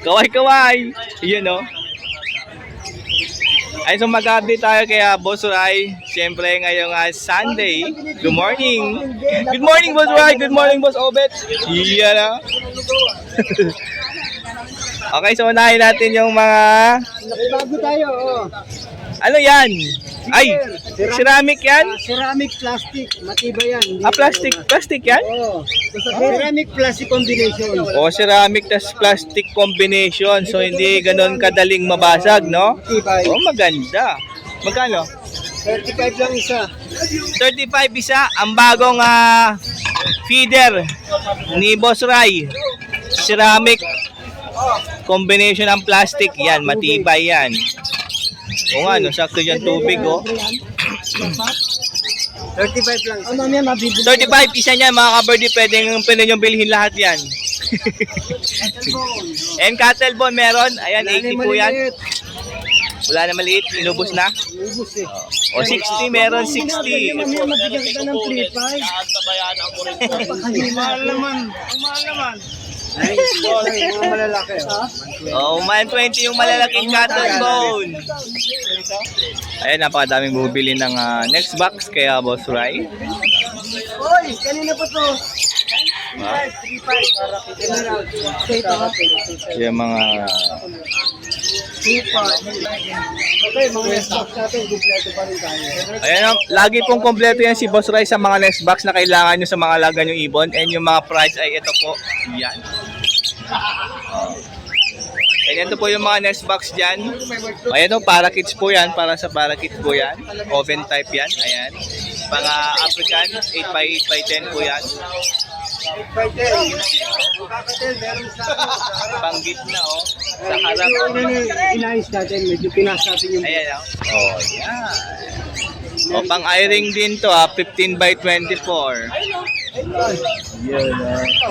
Kaway-kaway. Yun, no? Ay, so mag-update tayo kaya Boss Ray. Siyempre ngayong Sunday. Good morning. Good morning, Boss Ray. Good morning, Boss Obet. Iya na. Okay, so unahin natin yung mga... Bago tayo, oh. Ano yan? Ay, ceramic yan? Ceramic plastic, matibay yan. Plastic. Plastic yan? Oo. Ceramic plastic combination. O, ceramic tas plastic combination. So, hindi ganun kadaling mabasag, no? Matibay. Oh, maganda. Magkano? 35 lang isa. 35 isa. Ang bagong feeder ni Boss Ray. Ceramic combination ng plastic. Yan, matibay yan. O nga, no? Sakto dyan tubig, oh. 35 lang. Ano yan, mabibili. 35 isa niyan, mga kabirdy. Pwede nyo bilhin lahat yan. And cattle bone meron. Ayan, 80 po yan. Wala na maliit, inubos na. Ubus eh. O 60, meron 60. Mamaya mabigyan kita ng 3-5. Mahal naman. Mahal naman. Ay, mga malalaki. Oh, 120 yung malalaking cattle bone. Ayan, napakadaming bumibili ng next box kaya Boss Ray. Hoy, kanina pa to. 3-5. Yung mga... Okay, mga stock natin, kompleto pa rin tayo. Ayan, lagi pong kompleto yan si Boss Ray sa mga next box na kailangan nyo sa mga laga nyo ibon. And yung mga price ay ito po. Yan. And ito po yung mga next box dyan. Ayan o, para kids po yan. Para sa para kids po yan. Oven type yan. Ayan. Mga African, 8x8x10 po yan. 8x10. Kakatel, meron sa Panggit na o. Sa harap. inayos natin, medyo pinas natin yung... Ayan o. Oh, yan. O, pang-iring din to 15x24. Yan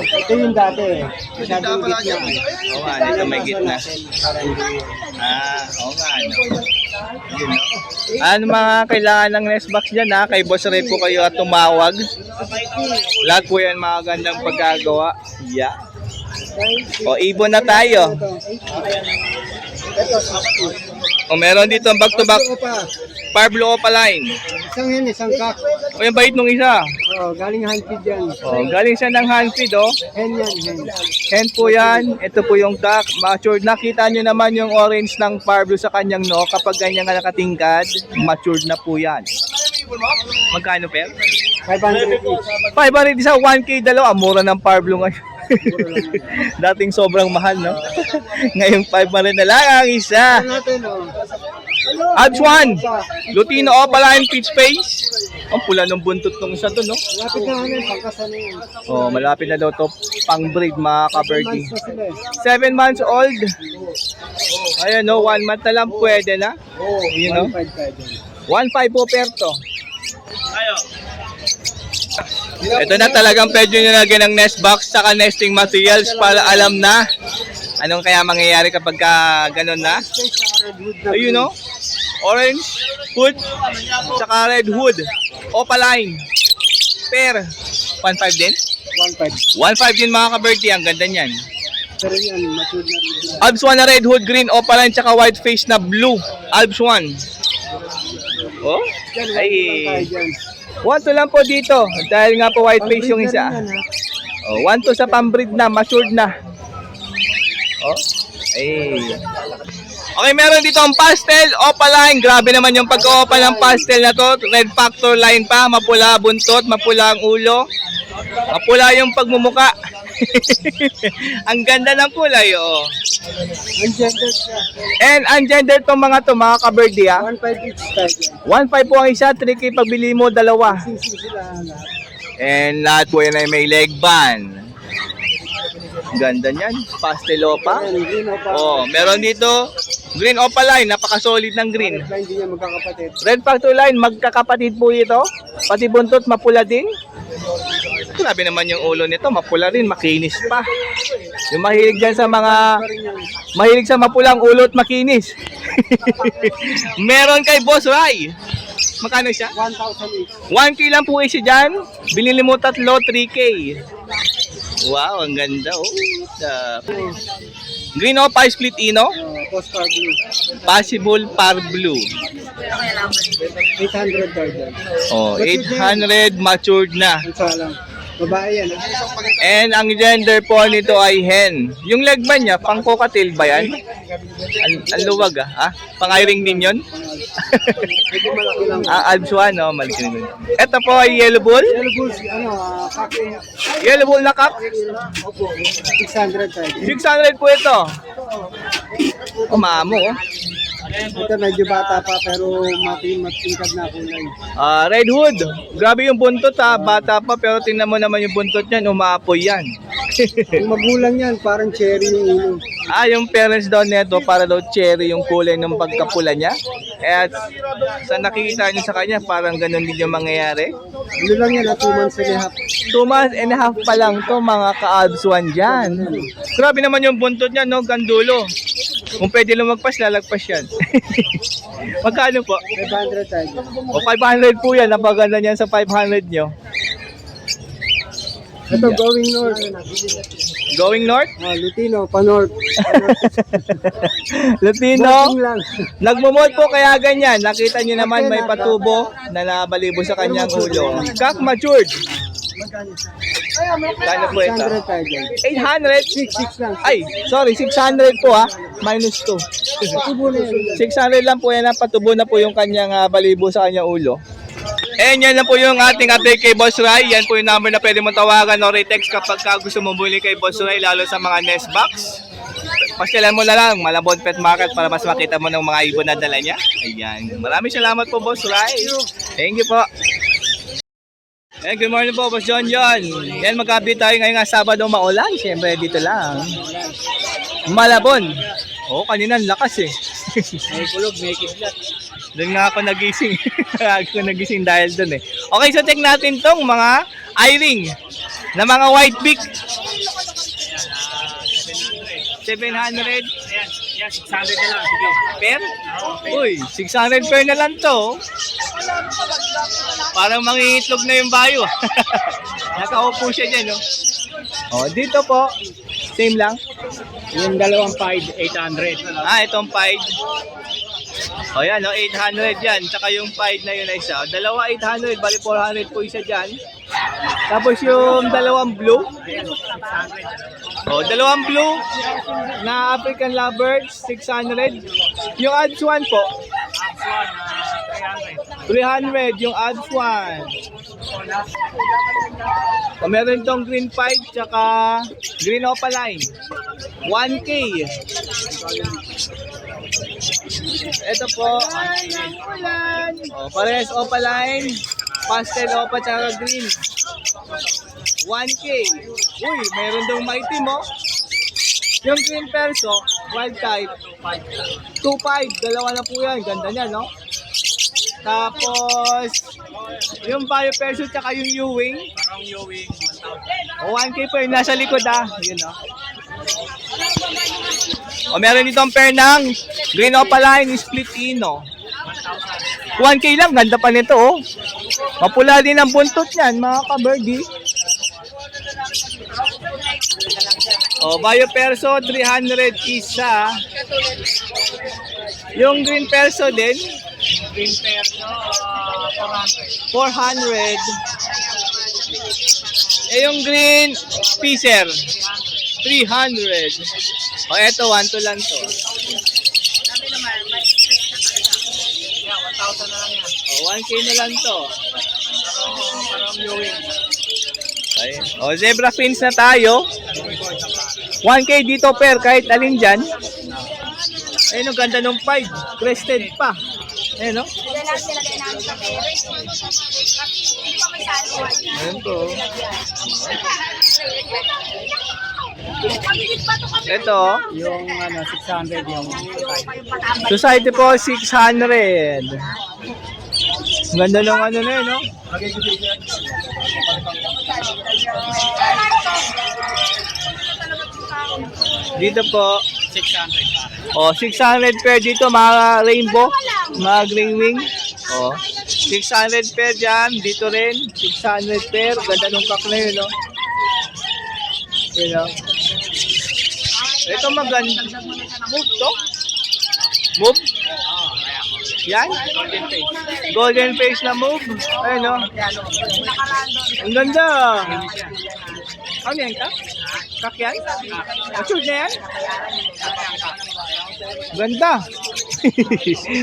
Ito yung dati. Masyadong gitna. Oo nga, dito may gitna. Oo nga, no. Yun, no? Ano mga kailangan ng next box dyan, kay Boss Ray po kayo at tumawag. Lahat po yan mga gandang pagkagawa. Yeah. O, ibon na tayo. O, meron dito ang back-to-back Parblo Opaline. Isang yan, isang kak. O, yung bait nung isa. Oh, galing handfeed yan. O, galing siya ng handfeed, oh. Hen yan, hen. Hen po yan. Ito po yung duck. Matured. Nakita nyo naman yung orange ng Parblo sa kanyang no. Kapag ganyan nga nakatingkad, matured na po yan. Magkano, per? 500 each. 500 isa, 1K dalawa. Mura ng Parblo ngayon. Dating sobrang mahal, no? Ngayong 500 na lang ang isa. Ano natin, oh. Odds 1. Lutino Opaline Peach Face. Ang pula ng buntot ng isa to, no? Lapit na namin, pagkasa na yun. Oh, malapit na daw to pang breed mga ka-birdie. Months na sila 7 eh. months old. Ayan, no, 1 month na lang pwede na. Oo, You know? 1.5 1.5 po per to. Ito na talagang pwede nyo lagyan ng nest box saka nesting materials para alam na anong kaya mangyayari kapag ganun na. Ayun, no? Orange hood saka red hood. Opaline. Per 1.5 din? 1.5. 1.5 din mga ka-birdie. Ang ganda niyan. Pero yan, matured na rin. Albs 1 na red hood, green, opaline, tsaka white face na blue. Albs 1. Oh? Ay. 1 to lang po dito. Dahil nga po white face yung isa. Oh, 1 to sa pambreed na, matured na. Oh? Ay. Okay, meron dito ang pastel, opaline. Grabe naman yung pagka-opa ng pastel na to. Red factor line pa, mapula buntot, mapula ang ulo. Mapula yung pagmumuka. Ang ganda ng kulay, oh. Ungendered siya. And ungendered tong mga to, mga ka-birdie, 1.5 each type yan. 1.5 po ang isa, 3K pagbili mo, dalawa. Sisi sila lahat. And lahat po yan ay may leg band. Ganda niyan, pastelopa. Ayan, green o pa. Oh, meron dito green opaline, napaka-solid ng green. Red line din yan magkakapatid. Red factor line, magkakapatid po ito. Pati buntot, mapula din. Grabe naman yung ulo nito, mapula rin, makinis pa. Yung mahilig dyan sa mga, mahilig sa mapulang ulo at makinis. Meron kay Boss Ray. Magkano siya? 1,000 each. 1K lang po isa dyan. Binili mo tatlo, 3K. Wow, ang ganda. Oh, green Opal split ino. Postcard blue. Possible par blue. 800 garden. Oh, 800 matured na. Isa lang. Babae yan. And ang gender po nito ay hen. Yung leg ba niya, pang cocktail ba yan? Ang luwag ah. Pang-iring din yun? Medyo malaki lang. Albsuan, no? Malaki din. Ito po ay yellow bull. Yellow bulls, kaki. Yellow bull na cup. Opo. 600 tayo. 600 po ito. Oh, mamo. Oh. Ito medyo bata pa pero matingkad na kulay. Red hood. Grabe yung buntot ha. Bata pa pero tingnan mo naman yung buntot niyan. Umaapoy yan. Yung magulang yan, parang cherry yung ulo. Yung parents daw neto para daw cherry yung kulay ng pagkapula niya. At sa nakikita niyo sa kanya, parang ganun din yung mangyayari. Ano lang yan, 2 months and a half. 2 months and a half pa lang to mga ka-abswan dyan. Grabe naman yung buntot niya, no? Gandulo. Kung pwede lumagpas, lalagpas yan. Magkano po? 500 tayo. O 500 po yan. Napaganda niyan sa 500 nyo. Ito, going north. Going north? Lutino, pa-north. Latino. Walking lang. Nagmumod po kaya ganyan. Nakita niyo naman may patubo na nabalibo sa kanyang ulo. Cock matured. Kano po ito? 600 tayo dyan. 800? 6 lang. Ay, sorry, 600 po ha. Minus 2. Tubo na yan. 600 lang po yan. Patubo na po yung kanyang balibo sa kanyang ulo. And yan lang po yung ating update kay Boss Rai. Yan po yung number na pwede mo tawagan o retext kapag gusto mong buli kay Boss Rai, lalo sa mga nest box. Pasyalan mo na lang Malabon Pet Market para mas makita mo ng mga ibon na dala niya. Ayan. Maraming salamat po, Boss Rai. Thank you po. And good morning po, Boss John John. Yan, mag-update tayo ngayong Sabado maulan. Siyempre, dito lang. Malabon. Oo, kanina ang lakas eh. May kulog, may kidlat. Doon nga ako nagising. Ako nagising dahil doon eh. Okay, so check natin tong mga eye-ring na mga white beak. 700. Ayan, 600 na lang. Sige. Per? Uy, 600 per na lang to. Parang mangingitlog na yung bayo. Nakaupo siya dyan, no? Oh, dito po, same lang. Yung dalawang pied, 800. Itong pied. O yan, no? 800 yan. Tsaka yung pied na yun na isa. Dalawa 800, bali 400 po isa dyan. Tapos yung dalawang blue. O, dalawang blue na African lovebirds, 600. Yung adds one po. 300 yung adds one. O, meron tong green pied tsaka green opaline. 1K. Ito po. O, parehas opaline. Pastel opa tsaka green. 1K. Uy, mayroon dong maitim oh. Yung green perso, wild type. 2.5. Dalawa na po yan. Ganda niya, no? Tapos, yung bio perso tsaka yung Ewing. Parang Ewing, 1,000. O, 1K po yung nasa likod ah. Yun oh. O, meron ditong pair ng green opaline split ino. 1K lang, ganda pa nito oh. Mapula din ang buntot niyan, mga ka-birdie. O, bio perso 300 isa. Yung green perso din, Green perso, 400. Yung green peacer 300. O, eto 1 lang to. Yeah, 1,000 na lang yan. O, 1K na lang to. Parang Ewing. Okay. O, zebra fins na tayo. 1K dito per kahit alin dyan. Ayun, ang ganda ng pied. Crested pa. Ayun, no? Ayun po. Ito, Yung 600 yung society po 600. Ang ganda ng ano na yun, no? Dito po, 600 oh, 600 pair dito, mga rainbow, mga green wing. Oh, 600 pair dyan, dito rin, 600 pair. Ganda nung cock na yun, no? You know? Ito maganda. Move to? Move? Yan? Golden face na move. Ayun, no? Ang ganda. Ano yan ka? Kak yan? Matured na yan? Ganda.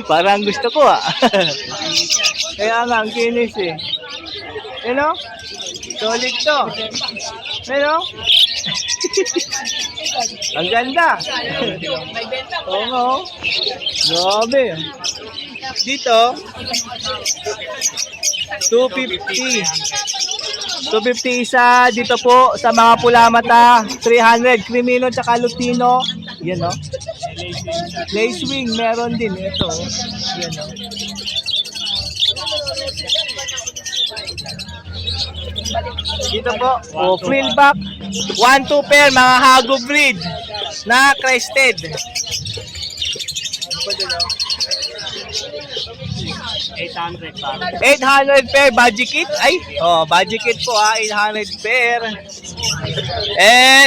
Parang gusto ko ah. Kaya nga, ang kinis eh. You know? Solid to. You know? Ang ganda. Oo nga oh. Grabe. Dito, 250. 250 isa. Dito po sa mga pula mata, 300. Crimino tsaka Lutino. Yan no. Lace wing, meron din. Ito. Yan no. Dito po, frill back. 1-2 pair, mga Hago breed na crested. 800 pair, budget kit. Ay, budget kit po ha, 800 pair.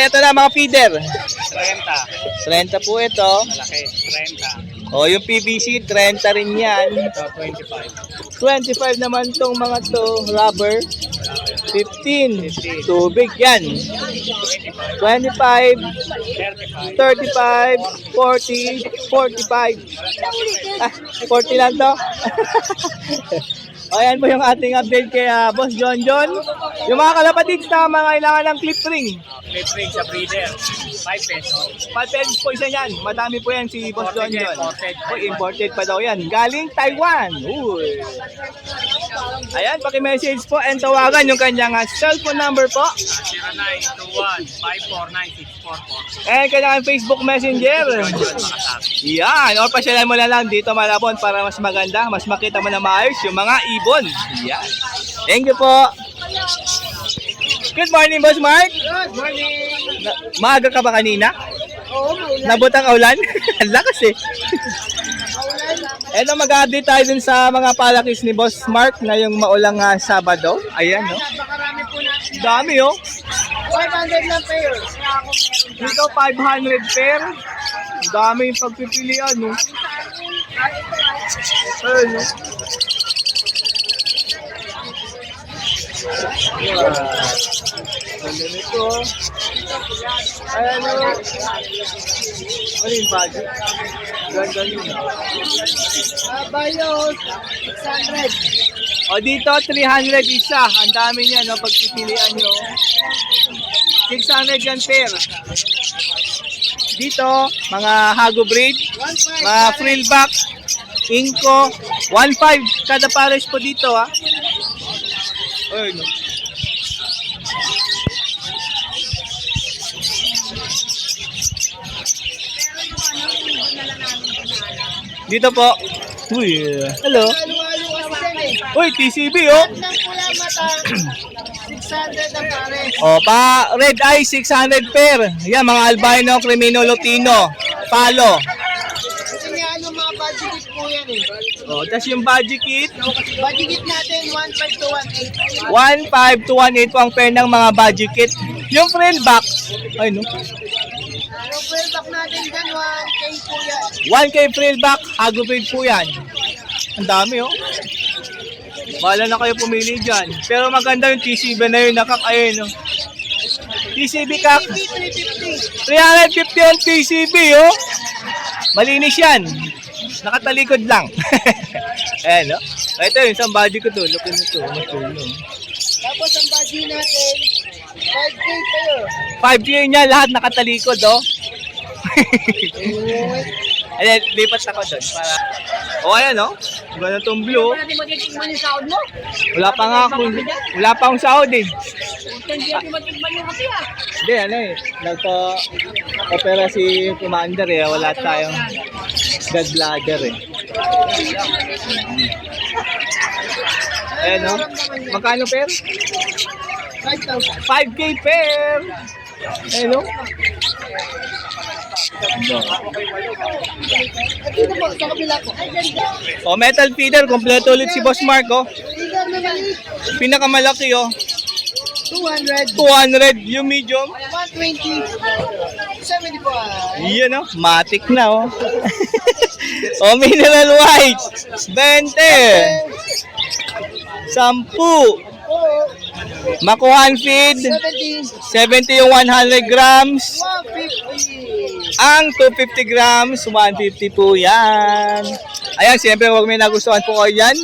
Ito na mga feeder. 30 po ito. Malaki, 30. Yung PVC, 30 rin yan. Ito, 25. 25 naman tong mga to, rubber. 15. Tubig yan. 25, 35, 40, 45. 40 lang to. Ayan po yung ating update kay Boss John John. Yung mga kalapatids na mga kailangan ng clip ring. Clip ring sa breeder, 5 pesos. 5 pesos po isa yan. Madami po yan si Boss John John. Imported. Imported pa daw yan. Galing Taiwan. Uy. Ayan, paki-message po and tawagan yung kanyang cellphone number po. 0921-549-644. And kanyang Facebook Messenger. Yan. Or pasyalan mo na lang dito Malabon para mas maganda, mas makita mo na maayos yung mga ibon. Yan. Thank you po. Good morning, Boss Mark. Good morning! Maaga ka ba kanina? Oo, maulan. Nabutang aulan? Ang lakas eh. Eto, mag-update tayo dun sa mga palakis ni Boss Mark na yung maulang Sabado. Ayan, no? Napakarami po natin. Dami, oh. 500 lang pair. Dito, 500 pair. Dami yung pagpipilian, no? Ayun, no? Ganda nito. Ayan, no? Ano yung budget? Ganda nito. Bayos, 600. O dito, 300 isa. Ang dami niya, no? Pagpipilian nyo. 600 yan pair. Dito, mga Hago breed, mga frill back, Inco, 1.5 kada pares po dito, ha. Ayun. Dito po. Uy, hello. Uy, TCB, oh. Ng pula mata, 600 ang pare. Pa red eye 600 pair. Yan mga albino, crimino, lutino, palo. Kasi nga ano mga budget po yan eh. Tas yung budget kit, Budget natin 1.5 to 1.8. 1.5 to 1.8 po ang pair ng mga budget kit. Yung frill back, ay no. Yung full back natin dyan, 1K po yan. 1K frill back, Hago breed po yan. Ang dami, oh. Bahala na kayo pumili dyan. Pero maganda yung TCB na yun, nakak, ayun, oh. TCB kak, 350. 350 ang TCB, oh. Malinis yan. Nakatalikod lang. Ayan, no? Ito yung isang body ko to. Look nito. Tapos ang budget natin, 5K pair. 5K niya, lahat nakatalikod, oh. Ayan, lipat ako doon. Para... ayan, no? Ganda tong blue. Natin matitigman yung sahod mo. Wala pa nga akong... wala pa akong sahod, eh. Hindi natin matigman yung kasi ah. Hindi, ano eh. Nagpa-opera si Commander, eh. Wala tayong gallbladder, eh. Ayan, no? Magkano pair? 5,000. 5K pair! Ayan, no? At dito po, sa kabila po. Metal feeder. Kompleto ulit si Boss Mark, oh. Feeder na maliit. Pinakamalaki, oh. 200. 200 yung medium. 120. 75. Yan oh, matic na oh. O mineral white, 20. 10. Makuhan feed, 70. 70 yung 100 grams. 150. Ang 250 grams, 150 po yan. Ayan, siyempre huwag may nagustuhan po kayo yan.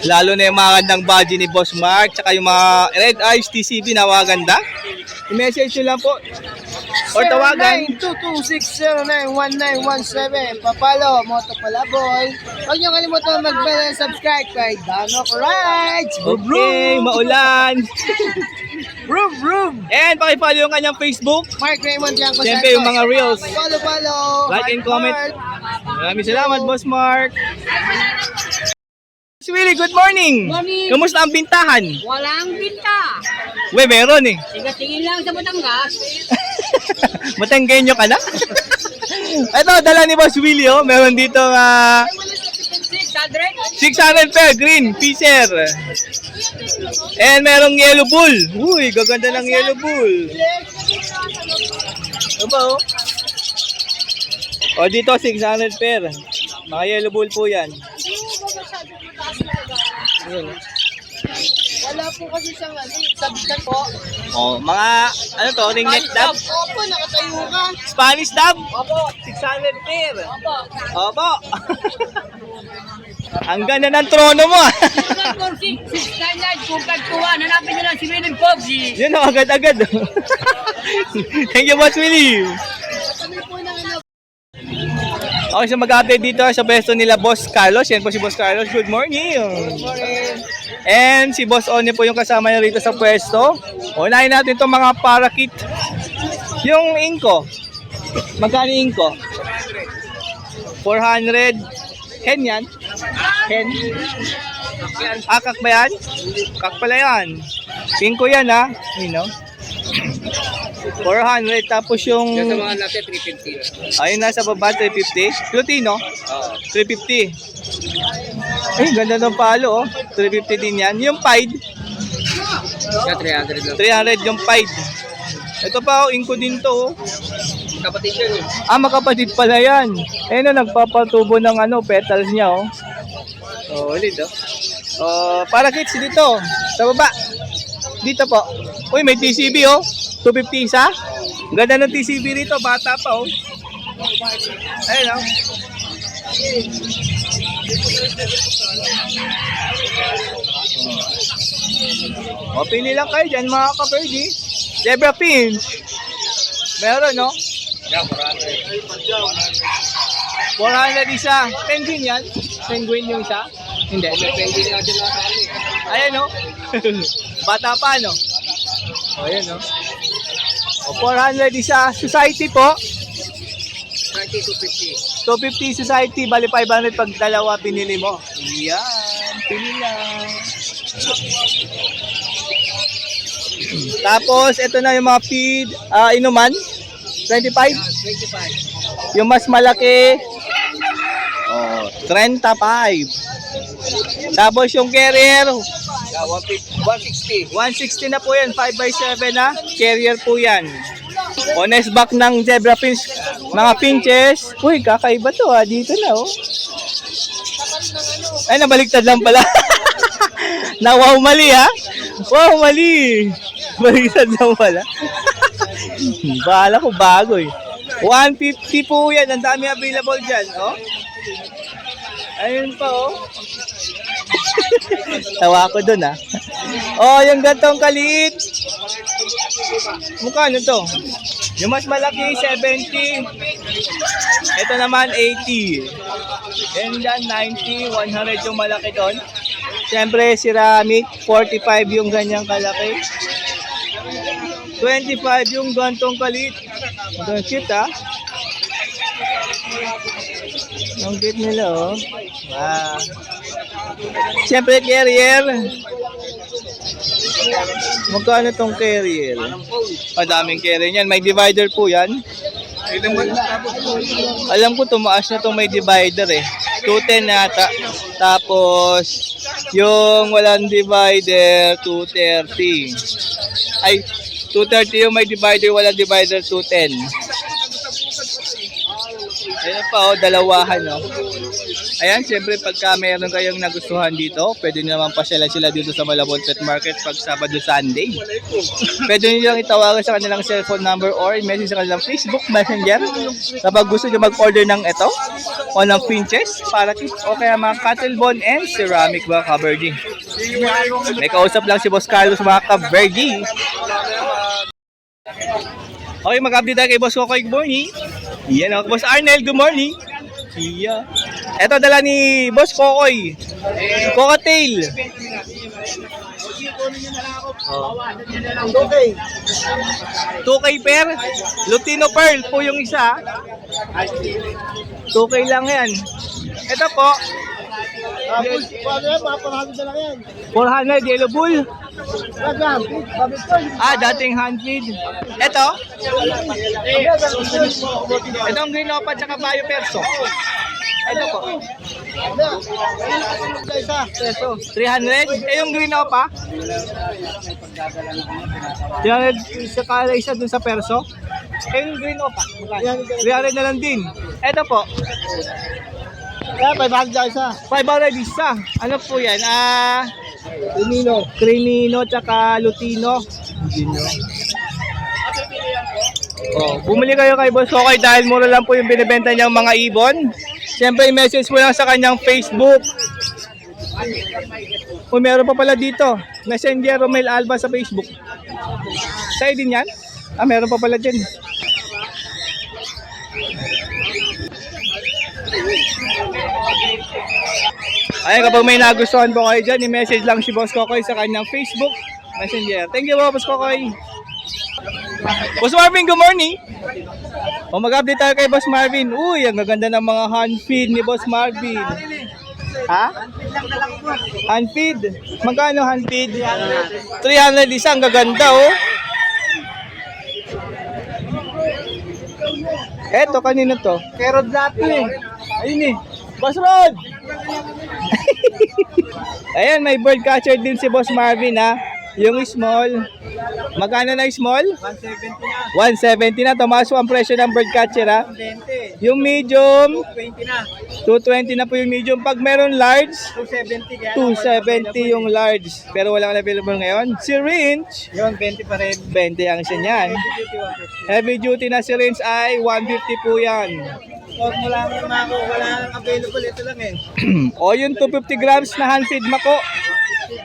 Lalo na yung mga gandang body ni Boss Mark, tsaka yung mga Red Eyes TCB na mga ganda. I-message nyo lang po. Or tawagan. 0922-609-1917. Papalo, Moto Palaboy. Huwag niyo kalimutan mag-bell and subscribe kay Dano Rides. Okay, maulan. Vroom, vroom. And pakipollow yung kanyang Facebook. Mark Raymond Bianco Siyempre yung mga reels. Follow. Like and comment. Heart. Maraming salamat, Boss Mark. Si Willie, good morning. Morning. Kamusta ang bintahan? Walang binta. We, meron eh. Tiga-tingin lang sa Batangas. Matanggenyo ka na? Ito, dala ni Boss Willie, oh. Meron dito 600. 600 per green, Fisher. And merong yellow bull. Uy, gaganda ng yellow bull. Ito ba, oh? O, dito 600 per. Mga yellow bull po yan. Wala po kasi siyang sabitan po. O, mga, ano to, ringneck dab? Opo, nakatayo ka. Spanish dab? Opo. 600 per. Opo. Opo. Ang ganda ng trono mo, ah. 699, Kupag Tuwa. Hanapin nyo lang si William Pobsi. Yun, oh, agad-agad. Thank you, Boss Willie. Kami po ng ano. Okay, so mag-update dito sa pwesto nila Boss Carlos. Yan po si Boss Carlos. Good morning. And si Boss One po yung kasama niya rito sa pwesto. Unahin natin itong mga parakit. Yung inko. Magkano yung inko? 400. Hen yan? Hen? Kak ba yan? Kak pala yan. Inko yan ha. You know? 400. Tapos yung... Sa mga natin, 350. Ayun nasa baba, 350. Lutino? Oo. 350. Ay, ganda ng palo, oh. 350 din yan. Yung Pied, Sa 300 lang. 300 yung Pied. Ito pa, oh, inko din to, oh. Kapatid yun eh. Ah, makapatid pala yan. Ayun na, nagpapatubo ng ano, petals niya, oh. Oh, ulit, oh. Para kits dito, sa baba. Dito po. Uy, may TCB, oh. 250 isa. Ganda ng TCB rito, bata pa, oh. Ayun, oh. O, pili lang kayo dyan, mga ka-birdie. Zebra Pinch. Meron, no? Yeah, 400. 400 isa. Penguin yan? Penguin yung isa? Hindi. Penguin natin na sa amin. Ayan, no? Bata pa, no? O, ayan, no? O, 400 isa. Society po. 250. 250 society. Bali 500 pag dalawa pinili mo. Yan. Pili lang. Tapos, ito na yung mga feed. Inuman. 25. 25. Yung mas malaki. 35. Tapos yung carrier. Yeah, 160. 160 na po yan. 5x7 na. Carrier po yan. Honest back ng zebra pinch. Mga pinches. Uy, kakaiba to ha. Dito na oh. Ay, nabaliktad lang pala. Na wow, mali ha. Wow, mali. Baliktad lang pala. Bahala ko bago eh. 150 po yan. Ang dami available dyan. Oh. Ayun pa oh. Tawa ko dun ah. Oh, yung gantong kaliit. Mukha ano to? Yung mas malaki, 70. Ito naman, 80. And then, 90, 100 yung malaki doon. Siyempre, ceramic, 45 yung ganyang kalaki. 25 yung gantong kaliit. Ang cute ah. Ang cute nila oh. Wow. Siyempre, carrier. Magkano tong carrier? Madaming carrier yan. May divider po yan. Alam ko tumaas na tong may divider eh. 210 nata. Tapos yung walang divider 230. Ay, 230 yung may divider, walang divider, 210. Ayan pa oh, dalawahan oh. Ayan, syempre pagka meron kayong nagustuhan dito, pwede nyo naman pasyala sila dito sa Malabon Pet Market pag Sabado, Sunday. Pwede nyo lang itawagan sa kanilang cellphone number or message sa kanilang Facebook Messenger kapag gusto nyo mag-order ng ito o ng pinches, parakeet o kaya mga cattle bone and ceramic mga ka-birdie. May kausap lang si Boss Carlos mga ka-birdie. Okay, mag-update tayo kay Boss Kokoy, good morning. Yan o, Boss Arnel, good morning. Yeah. Ito dala ni Boss Kokoy. Cocktail. Okay. 2K per. Lutino Pearl po yung isa. 2K lang yan. Ito po. Tapos, paano yan? Maparami na lang yan. 400 yellow bull. Lagam, babit ko. Dating hand feed. Ito. Itong green opa tsaka bio perso. Ito po. Isa. Peso. 300. Yung green opa. 300 isa kada isa dun sa perso. Yung green opa. 300 na lang din. Ito po. Kaya, 500 isa. 500 isa. Ano po yan? Lumino. Crimino tsaka Lutino. Oh, bumili kayo kay Boss Kokoy dahil mura lang po yung binibenta niyang mga ibon. Siyempre, i-message mo lang sa kanyang Facebook. Kung meron pa pala dito, Messenger Romel Alba sa Facebook. Sa'yo din yan? Meron pa pala dyan. Ay, kapag may nagustuhan po kayo dyan, i-message lang si Boss Kokoy sa kanyang Facebook Messenger. Thank you po, Boss Kokoy. Boss Marvin, good morning. O, mag-update tayo kay Boss Marvin. Uy, ang gaganda ng mga hand feed ni Boss Marvin. Ha? Hand feed? Magkano hand feed? 300 isa, ang gaganda oh. Eto, kanino to? Kay Rod Lato eh. Ayun eh. Boss Rod! Ayan, may bird catcher din si Boss Marvin ha. Yung small. Magkano na yung small? 170 na. 170 na. Tumaas po ang presyo ng bird catcher ha. 20. Yung medium, 20 na. 220 na po yung medium. Pag meron large, 270 kaya. 270 yung large. Pero walang available ngayon. Si Range, Yun, 20 pa rin. 20 ang isa niyan. Heavy duty na si Range ay 150 po yan. Huwag mo lang mako, wala nang available. Ito lang eh. O yung 250 grams na hand feed mako,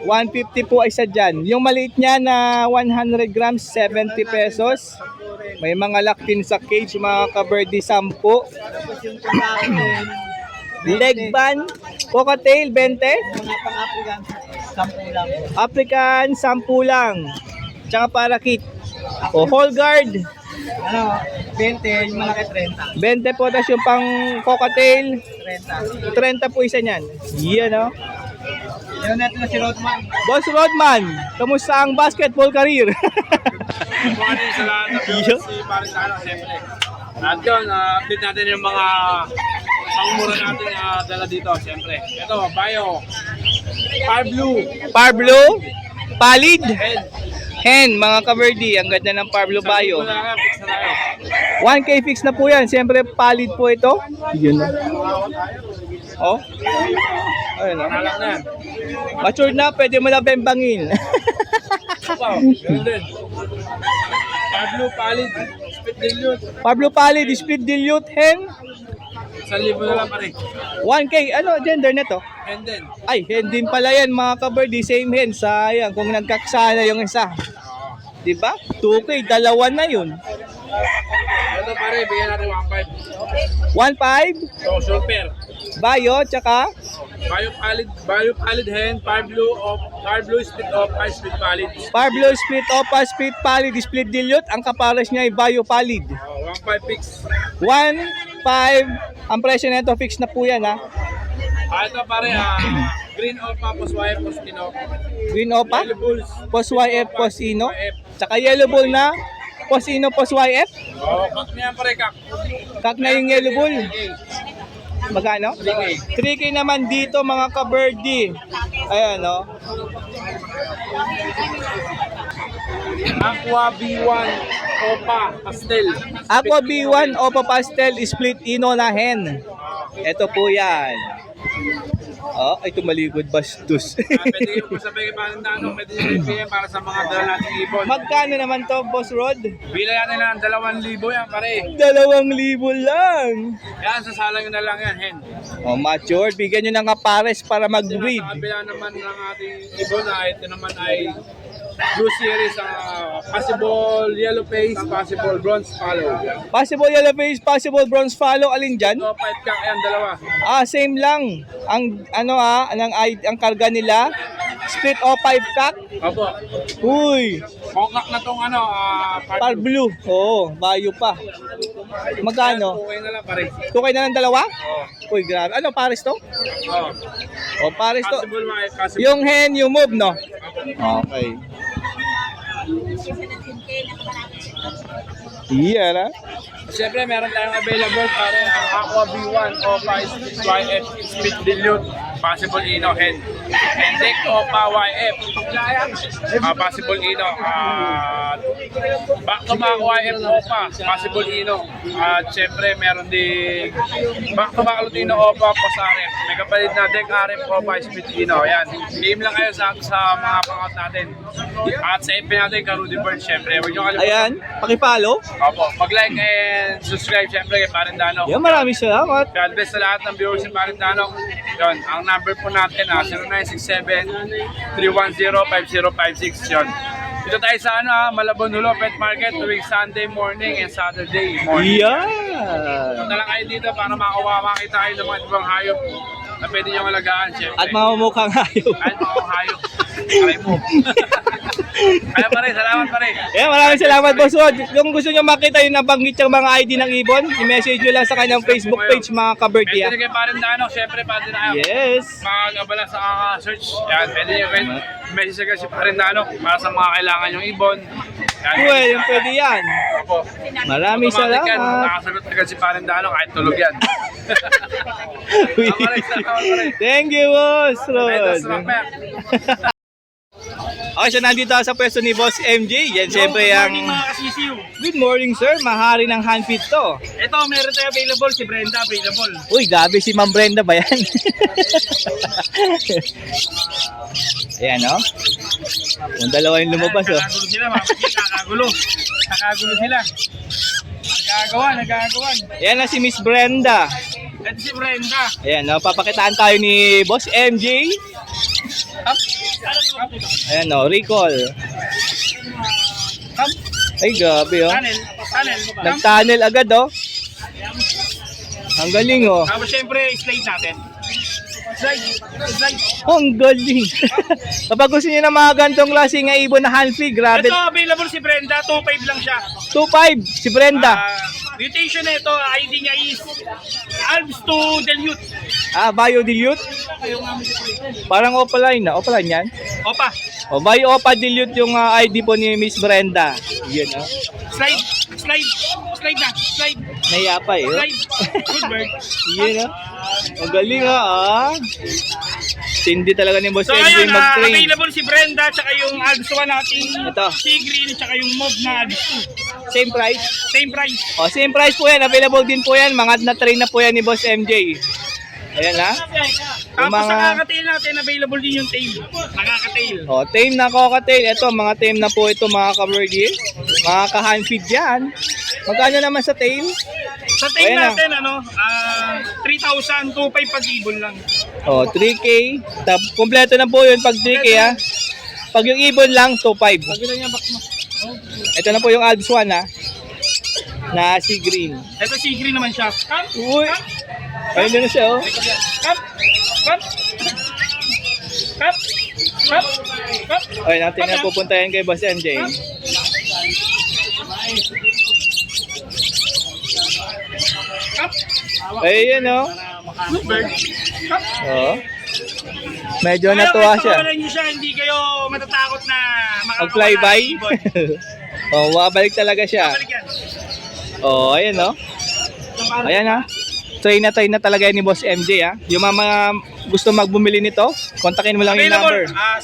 150 po isa dyan. Yung maliit niya na 100 grams, 70 pesos. May mga lock din sa cage, mga ka-birdie 10. Tapos yung tulakan din. Leg band, cocktail 20. Mga pang-African, 10 lang. African 10 lang. Tsaka parakeet. O whole guard, Ano, 20, yung malaki 30. 20 po. Tapos yung pang cocktail, 30. 30 po isa niyan. Yan o. Yun natin na si Rodman. Boss Rodman, kamusta ang basketball career? Morning sa lahat ng viewers, si Paris Lano, siyempre. At yun, update natin yung mga pangmura natin dala dito, siyempre. Ito, Bio, Par Blue, Parblo, Palid, and Hen, mga ka-birdie. Ang ganda ng Parblo Bayo. fix na tayo. 1K fix na po yan. Siyempre, palid po ito. Yun na. Oh. Ayun na. Nalak na yan. Matured na, pwede mo na bembangin. Ito, ganoon din. Par Blue, Palid, Spit Dilute, Pablo Palid, split dilute, hen. 1,000 na lang pare. 1K, ano gender na to? And then, Ay, hen din pala yan mga ka-birdie. Same hen. Sayang kung nagkaksana yung isa. Diba? 2K, dalawa na yun. ito pare, bigyan natin 1,500. 1.5, So, short pair. Bayo, tsaka Bio Palid Hen, Par Blue, Split Off, Split Palid. Pablo split opa, split palid, split dilute. Ang kapares niya ay Bayo Palid. 1,500 fix. 1.5, ang presyo nito fix na po yan ha. Ito pare, Green Opa, Poswire, Postino. Green opa, Yellow Bulls. Pos YF, Pos Ino. Tsaka yellow bull na Pos Ino, Pos YF. Kak niya pare, kak. Kak na yung yellow bull. Magkano? 3K. 3K naman dito mga ka-birdie. Ayan o. Aqua B1 Opa Pastel. Aqua B1 Opa Pastel Split Ino na hen. Ito po yan. Oh, ay tumalikod bastos. Pwede yung sabihin kay Parindano, pwede yung PM para sa mga dala nating ibon. Magkano naman to, Boss Rod? Bila natin lang 2,000 yan pare. 2,000 lang. Yan, sasalang nyo na lang yan, hen. Oh, matured. Bigyan nyo ng kapares para mag-breed. Sa kabila naman ng ating ibon na ito naman ay Blue Series, possible yellow face, possible bronze follow. Possible yellow face, possible bronze follow. Alin dyan? So, 5 ka, ayan, dalawa. Same lang. Ang ang karga nila split o 5 cock. Opo. Uy, Mokak na tong par blue. Oo, bayo pa. Magkano? Okay na lang pare. Tukay na ng dalawa? Oo. Uy, grabe. Ano, pares to? Oo. O, pares to. Possible mga possible. Yung hen, you move, no? Okay. Iya na. Siyempre, meron tayong available para Aqua B1 Opa YF Split Dilute, possible Ino hen. Hendek Opa YF, possible Ino. Back to back YF Opa, possible Ino. At siyempre, meron din back to back Lutino Opa Pasarep. May kapalit na Dek RF Opa Split Ino. Yan. Game lang kayo sa mga pangout natin. At sa FB natin, Karudi Bird, siyempre. Huwag nyo kalimutan. Ayan, pakipalo. Opo, mag-like and subscribe siyempre kay Parindano. Yan, maraming salamat. God bless sa lahat ng viewers ni Parindano. Yun, ang number po natin 0967-310-5056 yun. Dito tayo sa Malabon Hulo Pet Market tuwing Sunday morning and Saturday morning. Yan. Punta lang kayo dito para makita kayo ng mga ibang hayop na pwede nyo alagaan siyempre. At mamumukhang hayop. Kahit mga hayop. Aray mo. Kaya pare, salamat pare. Yeah, maraming salamat, Boss Rod. Kung gusto nyo makita yung nabanggit yung mga ID ng ibon, i-message nyo lang sa kanyang Facebook page, mga ka-birthday. Pwede kay Parindano, siyempre pwede na kayo. Yes. Mag-abala sa search. Yan, pwede nyo message agad si Parindano para sa mga kailangan yung ibon. Yan, Well, yung pwede yan. Opo. Maraming Automatic yan, salamat. nakasagot agad si Parindano kahit tulog yan. Salamat. Thank you, Boss Rod. Ito, salamat. Okay, so nandito ako sa pwesto ni Boss MJ. Yan, siyempre ang... kasisiw. Good morning, sir. Mahari ng handfeed to. Ito, meron tayo available. Si Brenda available. Uy, gabi si Ma'am Brenda ba yan? Ayan, no? Yung dalawa yung lumabas, oh. Nakagulo sila, nakagulo. Nakagulo sila. Nagagawan. Ayan na si Miss Brenda. Ito si Brenda. Ayan, no? Papakitaan tayo ni Boss MJ. Ayan, no? Recall. Ay, gabi, oh. Tunnel. Nag-tunnel agad, oh. Ang galing, oh. Tapos syempre, slide natin. Slide. Oh, ang galing. Kapag gusto niyo ng mga gantong klase ng ibon na handfeed, grabe. Ito, available si Brenda. 2.5 lang siya. 2.5 si Brenda. Mutation na ito, ID niya is Alps to Dilute. Bio Dilute. Parang Opaline na. Opaline yan. Opa, O, Bio Opa Dilute yung ID po ni Miss Brenda. Yun, oh. slide na. Naiya pa, eh. Oh. Slide. Good bird. Yun, oh. Ang galing, ah. Tindi talaga ni Boss So MJ ngayon, mag-train. available si Brenda, tsaka yung Alps 1 nating Ito. sea green, tsaka yung mauve na Alps 2. Same price. Same price. O, same price po yan. Available din po yan. Mga na-train na po yan ni Boss MJ. Ayan, ha. Yung Tapos mga- sa kakatail natin, available din yung tail. Nakakatail. O, tame na cocktail. Ito, mga tame na po ito, mga ka-birdie. Mga ka-handfeed yan. Magkano naman sa tail? Sa tail Ayan na. natin, 3,000, 2,500 pag ibon lang. O, 3K. Kompleto na po yun pag 3K, ha. Pag yung ibon lang, 2.5. Pagkita niya, back mo. Ito na po yung Alps 1, ha. Na sea green. Ito sea green naman siya. Come, Uy! Ayun din na siya, oh. come, come. Come, come, come. Okay, natin na pupunta yan kay Boss MJ. Ayun, oh. Good bird. Come. Oo. Medyo natuwa siya. Kaya niyo siya, hindi kayo matatakot na Mag-flyby. Oh, babalik talaga siya. Balik yan. Oh, ayan, oh. Ayan, ha. Try na talaga yan ni Boss MJ, ha. Yung mga gusto magbumili nito, kontakin mo lang yung number. Available,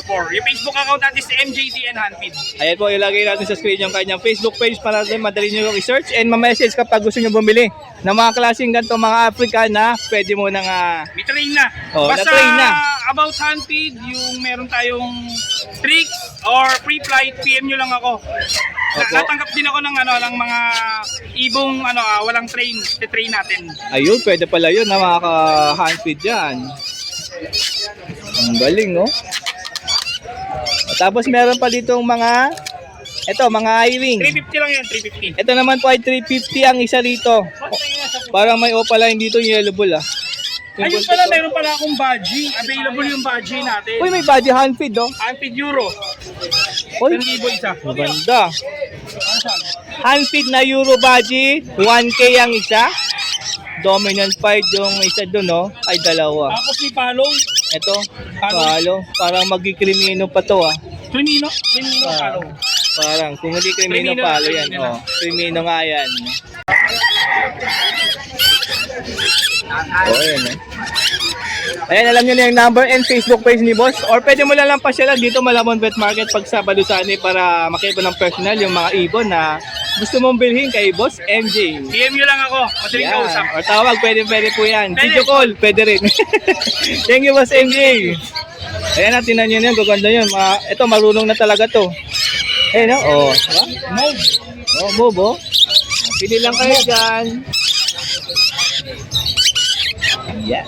099256-12344. Yung Facebook account natin is MJDN Handfeed. Ayan po, ilagay natin sa screen yung kanyang Facebook page para din madali nyo yung i-search and ma-message kapag gusto nyo bumili ng mga klaseng ganito, mga African na pwede mo nang May train na. Oh, Basta na-train na. about handfeed, yung meron tayong tricks or pre-flight, PM nyo lang ako. Opo. Natanggap din ako ng ng mga ibong walang train, train natin. ayun, pwede pala yun na makaka-handfeed yan. Ang galing, no? Tapos meron pa ditong mga i-ring. 350 lang yan, 350. Ito naman po ay 350 ang isa dito. Parang may opaline dito, yellow bull, ah. Yung Ayun buntot, pala, oh. meron pala akong budgie. Available yung budgie natin. Uy, may body handfeed, oh. Handfeed Euro. Uy, 1,000 isa. maganda. Handfeed na Euro Baji, 1K ang isa. Dominant 5 yung isa doon, no? Ay, dalawa. Tapos may follow. Ito, palo. Parang magkikrimino pa to, ah. Crimino follow. Parang, kung hindi krimino, Crimino, palo yan. crimino. Oh, krimino nga yan. Oh, ayan, eh. Ayan, alam nyo na yung number and Facebook page ni Boss. Or pwede mo lang pasyalan dito, Malabon Pet Market pag Sabado Sunday para makiba ng personal yung mga ibon na gusto mong bilhin kay Boss MJ. PM nyo lang ako. Madaling kausap. Or tawag, pwede po yan. Pwede. Video call, pwede rin. Thank you, Boss MJ. Ayan, tinan nyo na yun, gaganda yun. Ito, marunong na talaga to. Ayan, no? Oh, diba? Move. Oh, move, oh. Pili lang kayo dyan. Yeah.